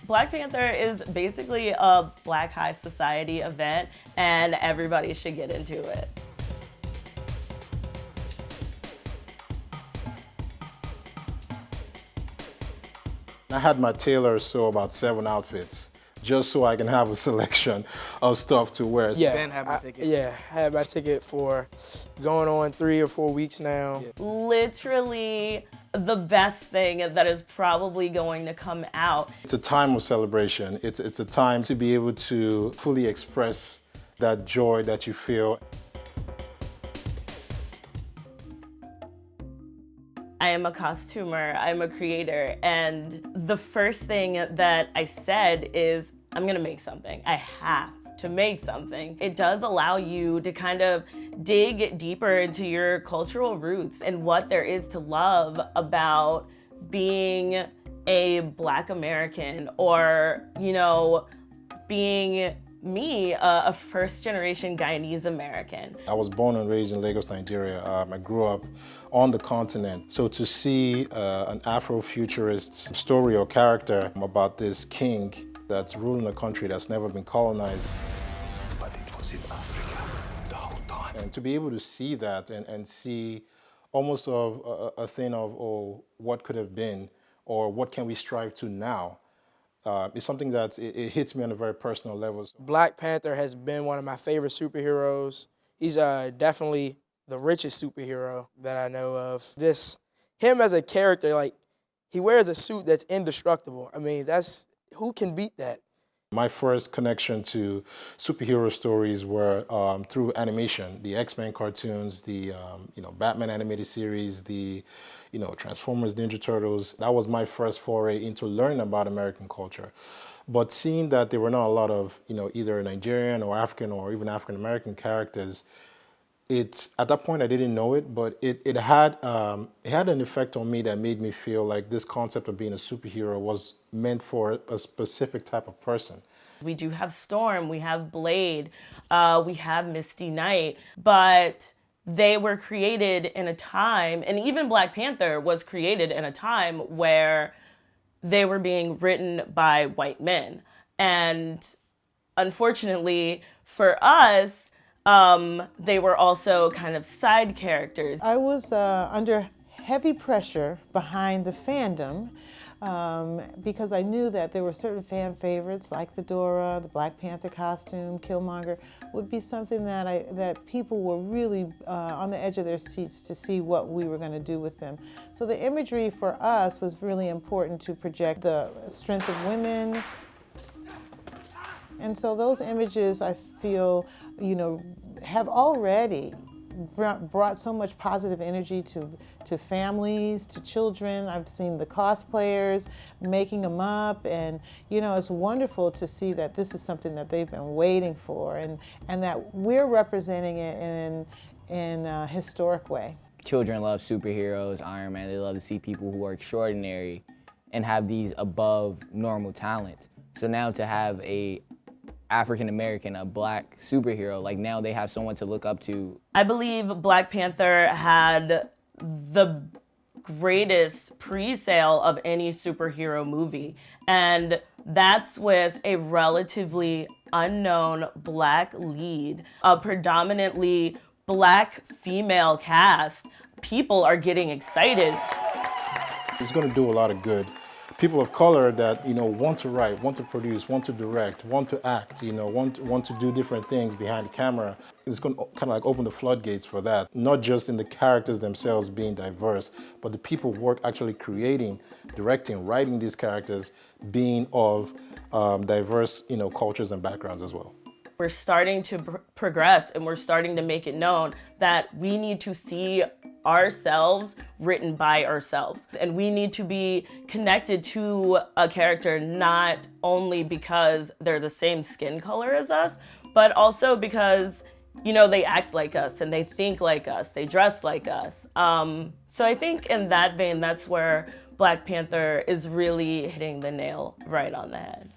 Black Panther is basically a Black high society event, and everybody should get into it. I had my tailor sew about 7 outfits just so I can have a selection of stuff to wear. Yeah, Ben had my ticket. I had my ticket for going on 3 or 4 weeks now. Yeah. Literally the best thing that is probably going to come out. It's a time of celebration. It's a time to be able to fully express that joy that you feel. I am a costumer, I'm a creator, and the first thing that I said is, I'm gonna make something. I have to make something. It does allow you to kind of dig deeper into your cultural roots and what there is to love about being a Black American, or, being me, a first-generation Guyanese American. I was born and raised in Lagos, Nigeria. I grew up on the continent. So to see an Afrofuturist story or character about this king that's ruling a country that's never been colonized. But it was in Africa the whole time. And to be able to see that and see almost of a thing of, oh, what could have been, or what can we strive to now, is something that it hits me on a very personal level. Black Panther has been one of my favorite superheroes. He's definitely the richest superhero that I know of. Just him as a character, like, he wears a suit that's indestructible. I mean, who can beat that? My first connection to superhero stories were through animation, the X-Men cartoons, the Batman animated series, the Transformers, Ninja Turtles. That was my first foray into learning about American culture. But seeing that there were not a lot of either Nigerian or African or even African American characters, at that point I didn't know it, but it had an effect on me that made me feel like this concept of being a superhero was meant for a specific type of person. We do have Storm, we have Blade, we have Misty Knight, but they were created in a time, and even Black Panther was created in a time where they were being written by white men. And unfortunately for us, they were also kind of side characters. I was under heavy pressure behind the fandom because I knew that there were certain fan favorites like the Dora, the Black Panther costume, Killmonger, would be something that people were really on the edge of their seats to see what we were going to do with them. So the imagery for us was really important to project the strength of women. And so those images, I feel, have already brought so much positive energy to families, to children. I've seen the cosplayers making them up, and it's wonderful to see that this is something that they've been waiting for, and that we're representing it in a historic way. Children love superheroes, Iron Man. They love to see people who are extraordinary and have these above normal talents. So now to have a African American, a Black superhero, like now they have someone to look up to. I believe Black Panther had the greatest pre-sale of any superhero movie, and that's with a relatively unknown Black lead, a predominantly Black female cast. People are getting excited. It's going to do a lot of good. People of color that want to write, want to produce, want to direct, want to act, want to do different things behind the camera. It's going to kind of like open the floodgates for that. Not just in the characters themselves being diverse, but the people actually creating, directing, writing these characters being of diverse cultures and backgrounds as well. We're starting to progress, and we're starting to make it known that we need to see ourselves written by ourselves. And we need to be connected to a character not only because they're the same skin color as us, but also because, they act like us and they think like us, they dress like us. So I think in that vein, that's where Black Panther is really hitting the nail right on the head.